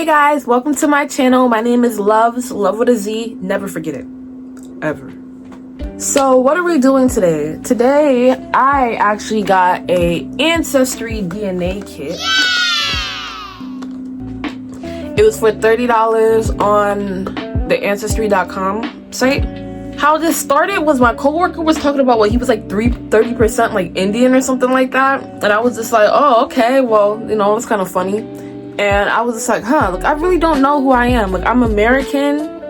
Hey guys, welcome to my channel. My name is Loves, love with a Z. Never forget it, ever. So what are we doing today? Today, I actually got a Ancestry DNA kit. It was for $30 on the Ancestry.com site. How this started was my coworker was talking about what he was like 30% like Indian or something like that. And I was just like, oh, okay, well, you know, it's kind of funny. And I was just like, look, I really don't know who I am. Like, I'm American.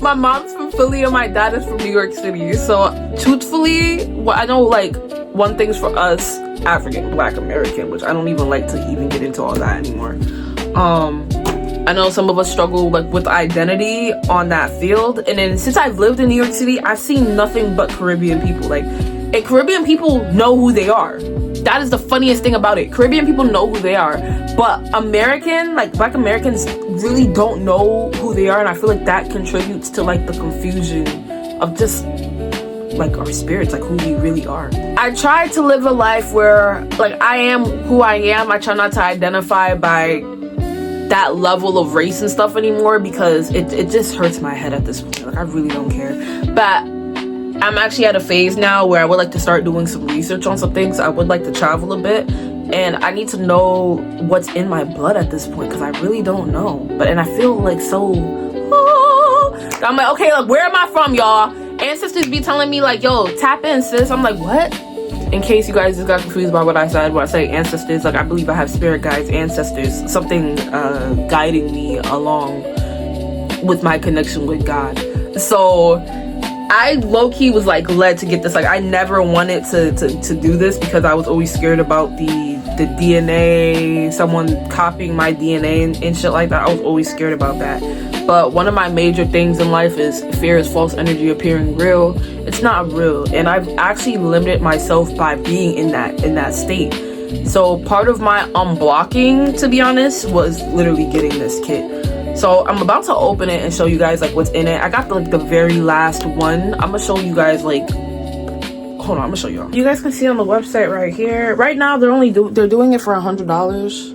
My mom's from Philly and my dad is from New York City. So, truthfully, I know, like, one thing's for us, African, Black American, which I don't even like to even get into all that anymore. I know some of us struggle, like, with identity on that field. And then, since I've lived in New York City, I've seen nothing but Caribbean people. Like, and Caribbean people know who they are. That is the funniest thing about it. Caribbean people know who they are, but American, like Black Americans, really don't know who they are, and I feel like that contributes to like the confusion of just like our spirits, like who we really are. I try to live a life where like I am who I am. I try not to identify by that level of race and stuff anymore because it just hurts my head at this point. Like I really don't care. But I'm actually at a phase now where I would like to start doing some research on some things. I would like to travel a bit, and I need to know what's in my blood at this point because I really don't know. And I feel like so. I'm like, okay, like where am I from, y'all? Ancestors be telling me like, yo, tap in, sis. I'm like, what? In case you guys just got confused by what I said, when I say ancestors, like I believe I have spirit guides, ancestors, something guiding me along with my connection with God. So I low-key was like led to get this. Like I never wanted to do this because I was always scared about the DNA, someone copying my DNA and shit like that. I was always scared about that. But one of my major things in life is fear is false energy appearing real. It's not real, and I've actually limited myself by being in that state. So part of my unblocking, to be honest, was literally getting this kit. So I'm about to open it and show you guys like what's in it. I got the very last one. I'm gonna show you guys like, hold on, I'm gonna show y'all. You guys can see on the website right here. Right now they're doing it for $100.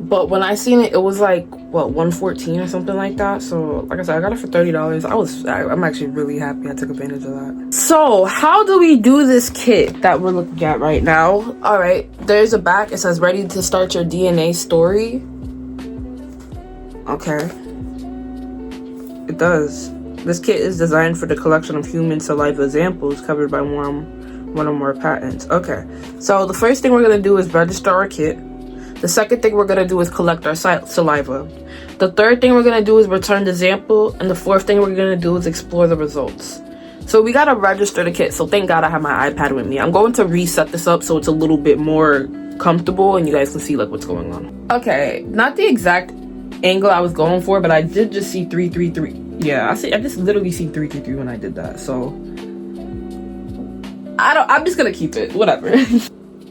But when I seen it, it was like what, $114 or something like that. So like I said, I got it for $30. I'm actually really happy I took advantage of that. So how do we do this kit that we're looking at right now? All right, there's a back. It says ready to start your DNA story. Okay, it does. This kit is designed for the collection of human saliva examples covered by one or more patents. Okay, so the first thing we're gonna do is register our kit. The second thing we're gonna do is collect our saliva. The third thing we're gonna do is return the sample, and the fourth thing we're gonna do is explore the results. So we gotta register the kit. So thank God I have my iPad with me. I'm going to reset this up so it's a little bit more comfortable and you guys can see like what's going on. Okay, not the exact angle I was going for, but I did just see 333. Yeah, I just literally see 333 when I did that. So I'm just gonna keep it, whatever.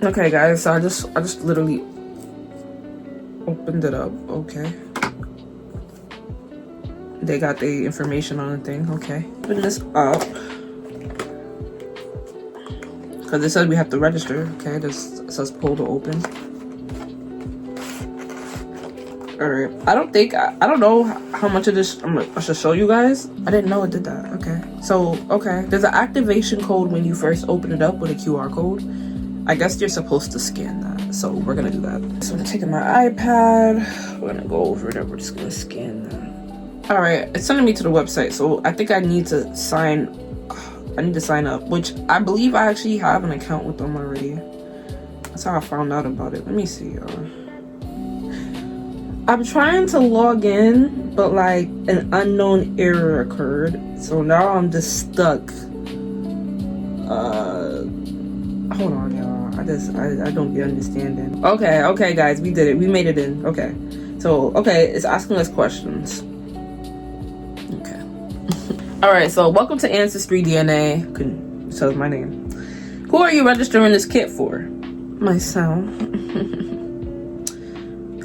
Okay guys, so I just literally opened it up. Okay, they got the information on the thing. Okay, open this up because it says we have to register. Okay, this says pull to open. Alright, I don't know how much of this I should show you guys. I didn't know it did that. Okay, so okay, there's an activation code when you first open it up with a QR code. I guess you're supposed to scan that, so we're gonna do that. So I'm taking my iPad, we're gonna go over it and we're just gonna scan that. Alright, it's sending me to the website, so I think I need to sign up, which I believe I actually have an account with them already. That's how I found out about it. Let me see, y'all. I'm trying to log in, but like an unknown error occurred. So now I'm just stuck. Hold on, y'all. I don't be understanding. Okay, guys, we did it. We made it in. Okay. So, okay, it's asking us questions. Okay. Alright, so welcome to Ancestry DNA. It says my name. Who are you registering this kit for? Myself.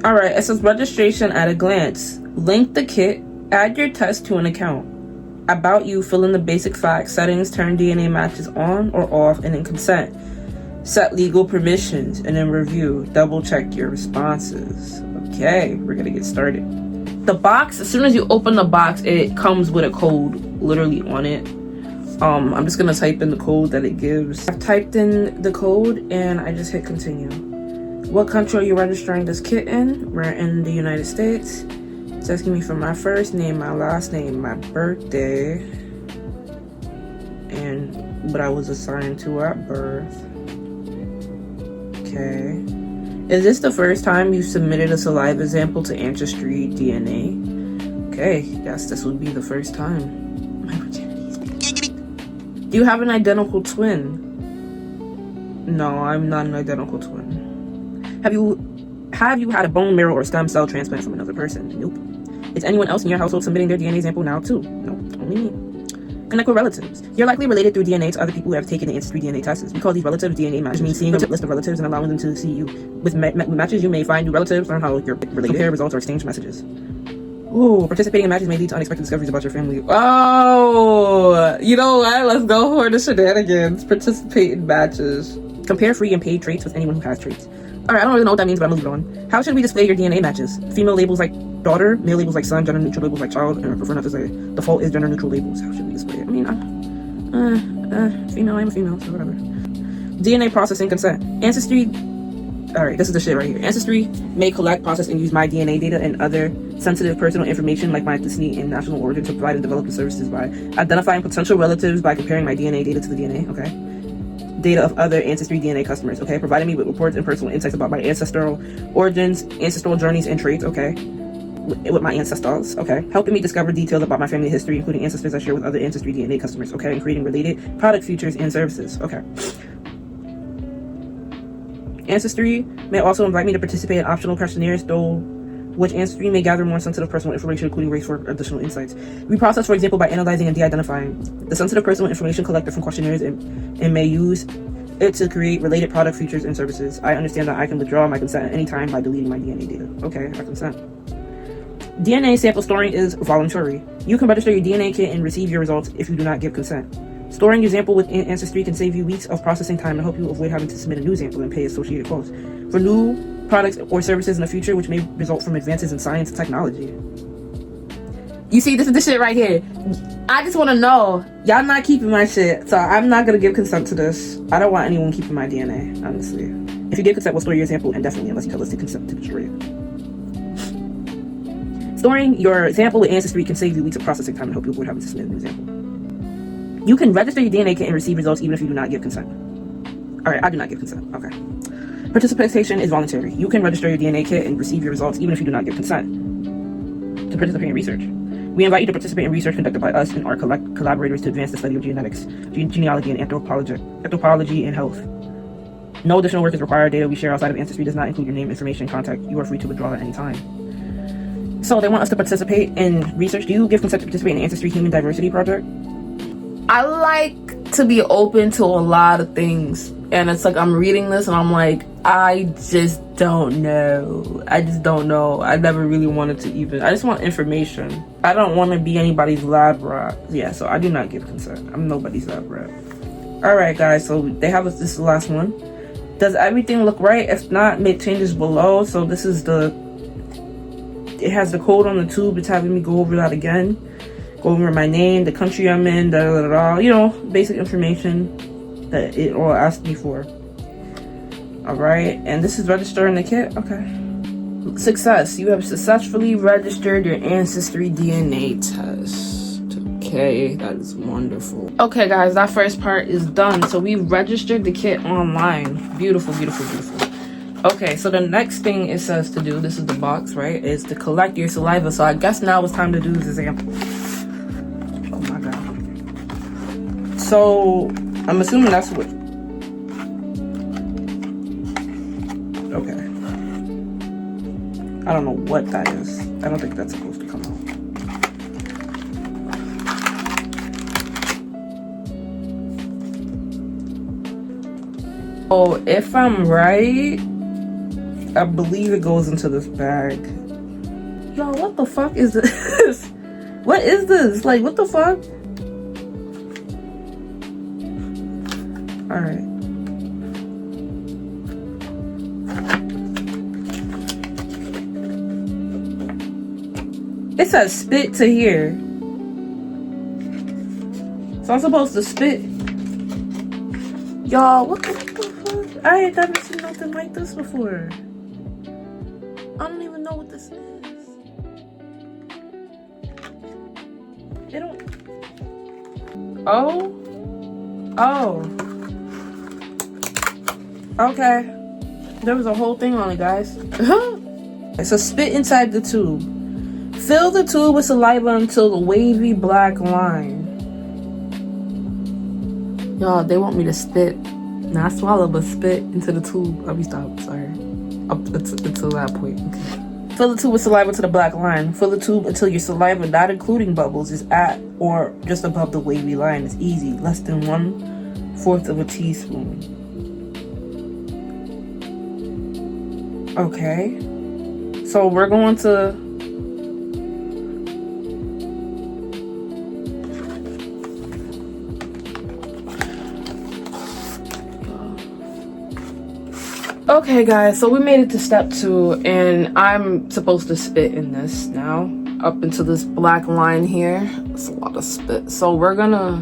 Alright, it says registration at a glance. Link the kit, add your test to an account. About you, fill in the basic facts, settings, turn DNA matches on or off, and then consent. Set legal permissions and then review. Double check your responses. Okay, we're gonna get started. The box, as soon as you open the box, it comes with a code literally on it. I'm just gonna type in the code that it gives. I've typed in the code and I just hit continue. What country are you registering this kit in? We're in the United States. It's asking me for my first name, my last name, my birthday, and what I was assigned to at birth. Okay. Is this the first time you submitted a saliva sample to Ancestry Dna? Okay, yes, this would be the first time. My virginity is big. Do you have an identical twin? No, I'm not an identical twin. Have you had a bone marrow or stem cell transplant from another person? Nope. Is anyone else in your household submitting their DNA sample now too? No, only me. Connect with relatives. You're likely related through DNA to other people who have taken the Ancestry Dna Test. We call these relatives DNA matches. Means seeing a list of relatives and allowing them to see you. With matches, you may find new relatives, learn how you're related, compare results, or exchange messages. Ooh, participating in matches may lead to unexpected discoveries about your family. Oh, you know what? Let's go for the shenanigans. Participate in matches. Compare free and paid traits with anyone who has traits. Alright, I don't really know what that means, but I'm moving on. How should we display your DNA matches? Female labels like daughter, male labels like son, gender neutral labels like child, and I prefer not to say default is gender neutral labels. How should we display it? I mean, female, I'm a female, so whatever. DNA processing consent. Ancestry, alright, this is the shit right here. Ancestry may collect, process, and use my DNA data and other sensitive personal information like my ethnicity and national origin to provide and develop the services by identifying potential relatives by comparing my DNA data to the DNA, okay? Data of other Ancestry Dna customers, okay? Providing me with reports and personal insights about my ancestral origins, ancestral journeys, and traits, okay? With my ancestors, okay? Helping me discover details about my family history, including ancestors I share with other Ancestry Dna customers, okay? And creating related product features and services, okay? Ancestry may also invite me to participate in optional questionnaires, though which Ancestry may gather more sensitive personal information, including race, for additional insights. We process, for example, by analyzing and de-identifying the sensitive personal information collected from questionnaires and may use it to create related product features and services. I understand that I can withdraw my consent at any time by deleting my DNA data. Okay, I consent. DNA sample storing is voluntary. You can register your DNA kit and receive your results if you do not give consent. Storing your sample with Ancestry can save you weeks of processing time and help you avoid having to submit a new sample and pay associated costs for new products or services in the future, which may result from advances in science and technology. You see, this is the shit right here. I just want to know, y'all not keeping my shit, so I'm not going to give consent to this. I don't want anyone keeping my DNA, honestly. If you give consent, we'll store your sample indefinitely unless you tell us to consent to destroy it. Storing your sample with Ancestry can save you weeks of processing time and help you avoid having to submit a new sample. You can register your DNA kit and receive results even if you do not give consent. Alright, I do not give consent. Okay. Participation is voluntary. You can register your DNA kit and receive your results even if you do not give consent to participate in research. We invite you to participate in research conducted by us and our collaborators to advance the study of genetics, genealogy, and anthropology and health. No additional work is required. Data we share outside of Ancestry does not include your name, information, contact. You are free to withdraw at any time. So they want us to participate in research. Do you give consent to participate in the Ancestry Human Diversity Project? I like to be open to a lot of things, and it's like I'm reading this and I'm like, I just don't know. I never really wanted to even, I just want information. I don't want to be anybody's lab rat. Yeah, so I do not give consent. I'm nobody's lab rat. Alright guys, so they have this is the last one. Does everything look right? If not, make changes below. So this is it has the code on the tube. It's having me go over that again. Go over my name, the country I'm in, you know, basic information that it all asked me for. Alright, and this is registering the kit. Okay. Success. You have successfully registered your Ancestry Dna Test. Okay, that is wonderful. Okay guys, that first part is done. So we registered the kit online. Beautiful, beautiful, beautiful. Okay, so the next thing it says to do, this is the box, right, is to collect your saliva. So I guess now it's time to do this sample. Oh my god. So I'm assuming that's what. Okay. I don't know what that is. I don't think that's supposed to come out. Oh, if I'm right, I believe it goes into this bag. Yo, what the fuck is this? What is this? Like, what the fuck? Alright. It says spit to here. So I'm supposed to spit. Y'all, what the fuck? I ain't never seen nothing like this before. I don't even know what this is. It don't. Oh. Okay. There was a whole thing on it, guys. It's a spit inside the tube. Fill the tube with saliva until the wavy black line. Y'all, they want me to spit. Not swallow, but spit into the tube. Let me stop. Sorry. Up until that point. Okay. Fill the tube with saliva to the black line. Fill the tube until your saliva, not including bubbles, is at or just above the wavy line. It's easy. Less than 1/4 of a teaspoon. Okay. So we're going to... Okay, guys, so we made it to step 2, and I'm supposed to spit in this now. Up into this black line here. It's a lot of spit. So we're gonna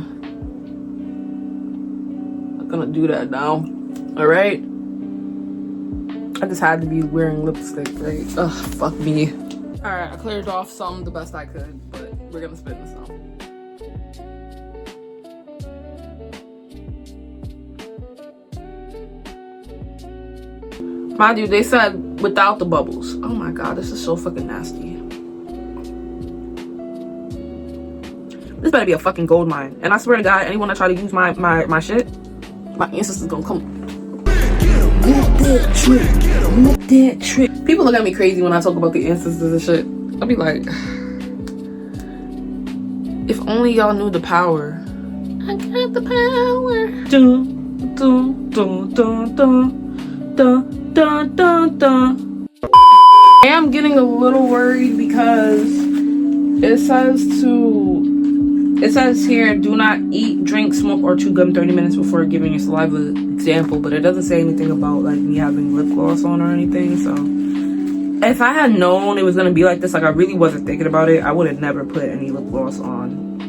do that now. Alright? I just had to be wearing lipstick, right? Ugh, fuck me. Alright, I cleared off some the best I could, but we're gonna spit this out. Mind you, they said without the bubbles. Oh my god, this is so fucking nasty. This better be a fucking gold mine. And I swear to God, anyone that try to use my shit, my ancestors gonna come. Look that trick. People look at me crazy when I talk about the ancestors and shit. I'll be like, if only y'all knew the power. I got the power. Dun, dun, dun, dun, dun, dun. Dun, dun, dun. I am getting a little worried because it says here, do not eat, drink, smoke, or chew gum 30 minutes before giving your saliva example, but it doesn't say anything about like me having lip gloss on or anything. So if I had known it was gonna be like this, like I really wasn't thinking about it, I would have never put any lip gloss on.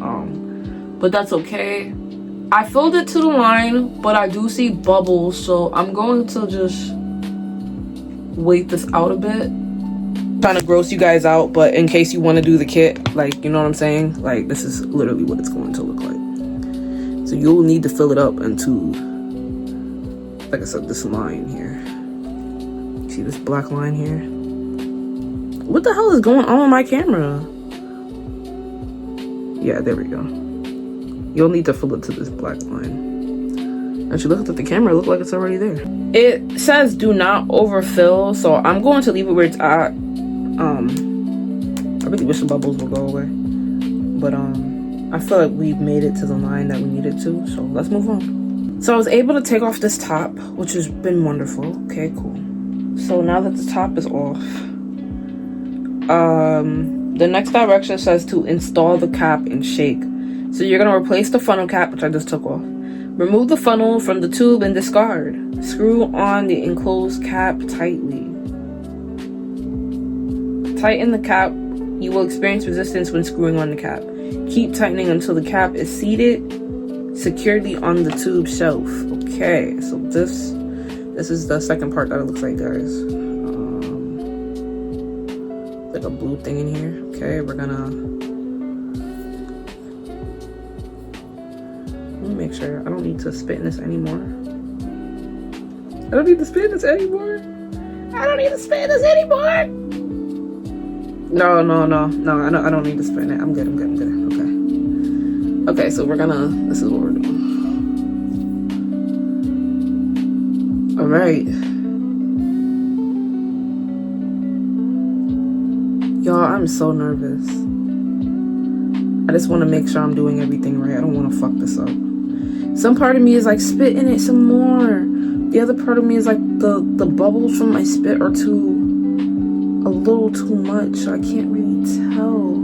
But that's okay. I filled it to the line, but I do see bubbles, so I'm going to just wait this out a bit. Trying to gross you guys out, but in case you want to do the kit, like, you know what I'm saying, like, this is literally what it's going to look like. So you'll need to fill it up into, like I said, this line here. See this black line here? What the hell is going on with my camera? Yeah, there we go. You'll need to fill it to this black line. As you look at the camera, it looks like it's already there. It says do not overfill, so I'm going to leave it where it's at. I really wish the bubbles would go away, but I feel like we've made it to the line that we needed to, so let's move on. So I was able to take off this top, which has been wonderful. Okay, cool. So now that the top is off, the next direction says to install the cap and shake. So you're gonna replace the funnel cap, which I just took off. Remove the funnel from the tube and discard. Screw on the enclosed cap tightly. Tighten the cap. You will experience resistance when screwing on the cap. Keep tightening until the cap is seated securely on the tube shelf. Okay, so this is the second part that it looks like, guys. Like a blue thing in here. Okay, we're gonna... Let me make sure. I don't need to spit in this anymore. I don't need to spit in this anymore. I don't need to spit in this anymore. No. I don't need to spit in it. I'm good. Okay, so we're gonna... This is what we're doing. Alright. Y'all, I'm so nervous. I just want to make sure I'm doing everything right. I don't want to fuck this up. Some part of me is like, spit in it some more. The other part of me is like, the bubbles from my spit are a little too much, so I can't really tell.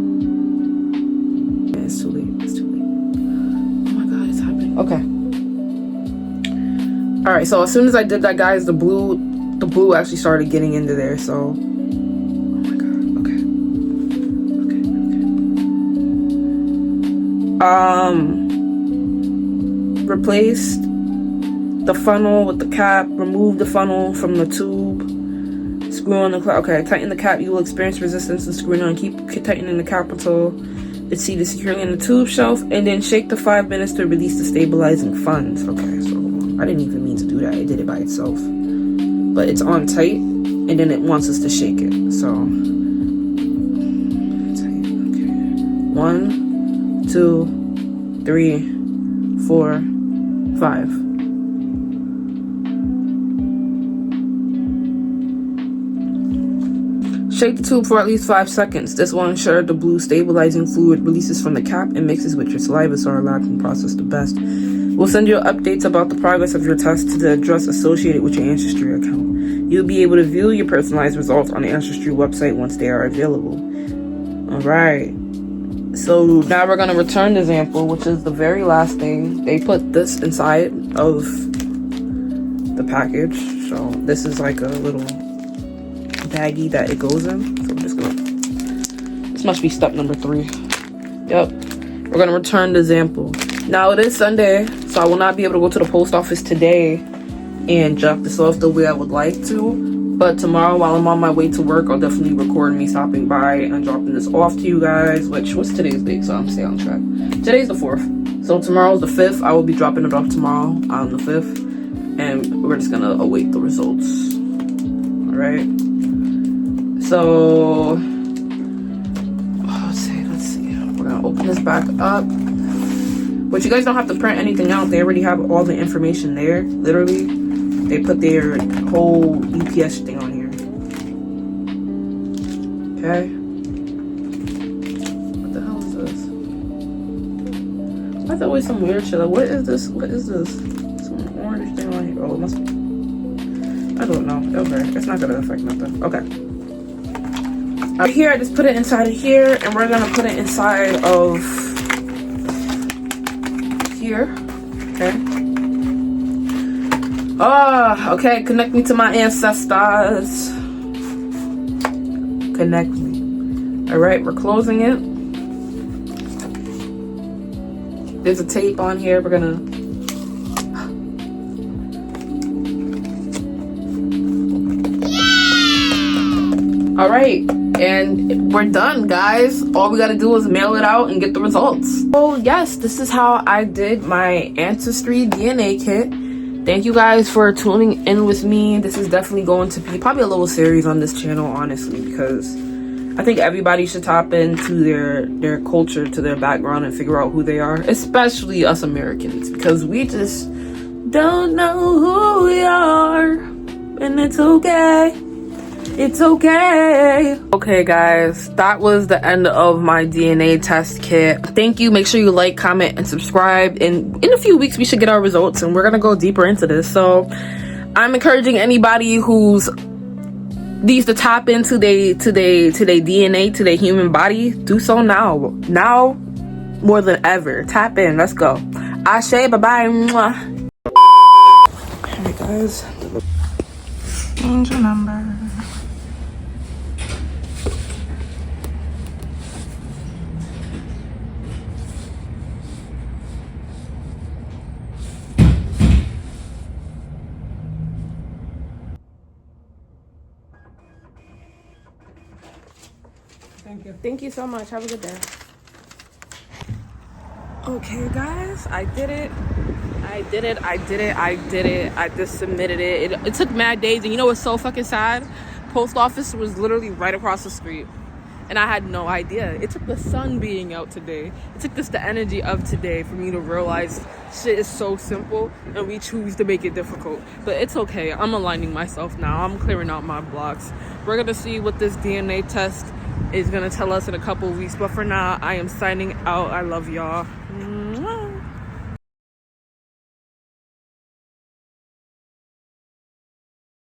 Yeah, it's too late. Oh my god, it's happening. Okay. Alright, so as soon as I did that, guys, the blue actually started getting into there, so... Oh my god, okay. Replaced the funnel with the cap. Remove the funnel from the tube. Screw on the cap. Okay, tighten the cap. You will experience resistance to screwing on. Keep tightening the cap until it's seated securely in the tube shelf, and then shake the 5 minutes to release the stabilizing funds. Okay, so I didn't even mean to do that. It did it by itself. But it's on tight, and then it wants us to shake it. So, tight. Okay. 1, 2, 3, 4, 5. Shake the tube for at least 5 seconds. This will ensure the blue stabilizing fluid releases from the cap and mixes with your saliva so our lab can process the best. We'll send you updates about the progress of your test to the address associated with your Ancestry account. You'll be able to view your personalized results on the Ancestry website once they are available. Alright. So now we're going to return the sample, which is the very last thing. They put this inside of the package. So this is like a little baggie that it goes in. So I'm just gonna, this must be step number 3. Yep, we're gonna return the sample. Now it is Sunday, so I will not be able to go to the post office today and drop this off the way I would like to, but tomorrow while I'm on my way to work, I'll definitely record me stopping by and dropping this off to you guys. Which, what's today's date, so I'm staying on track. Today's the 4th, so tomorrow's the 5th. I will be dropping it off tomorrow on the 5th, and we're just gonna await the results. All right. So, let's see. We're gonna open this back up. But you guys don't have to print anything out. They already have all the information there. Literally, they put their whole UPS thing on here. Okay. What the hell is this? That's always some weird shit. Like, what is this? What is this? Some orange thing on here. Oh, it must be. I don't know. Okay, it's not gonna affect nothing. Okay. Right here, I just put it inside of here, and we're gonna put it inside of here. Okay. Okay. Connect me to my ancestors. Connect me. All right, we're closing it. There's a tape on here. We're gonna. All right. And we're done, guys. All we gotta do is mail it out and get the results. So yes, this is how I did my Ancestry DNA kit. Thank you guys for tuning in with me. This is definitely going to be probably a little series on this channel, honestly, because I think everybody should tap into their culture, to their background, and figure out who they are, especially us Americans, because we just don't know who we are, and it's okay. It's okay. Okay, guys, that was the end of my DNA test kit. Thank you. Make sure you like, comment, and subscribe. And in a few weeks, we should get our results, and we're gonna go deeper into this. So I'm encouraging anybody who's needs to tap into their DNA, to their human body. Do so now. Now more than ever. Tap in. Let's go. Ashe. Bye-bye. Mwah. Alright, guys. Change your number. Thank you so much. Have a good day. Okay, guys, I did it. I just submitted it. It took mad days, and you know what's so fucking sad? Post office was literally right across the street, and I had no idea. It took the sun being out today. It took just the energy of today for me to realize shit is so simple, and we choose to make it difficult. But it's okay. I'm aligning myself now. I'm clearing out my blocks. We're gonna see what this DNA test is gonna tell us in a couple weeks, but for now I am signing out. I love y'all.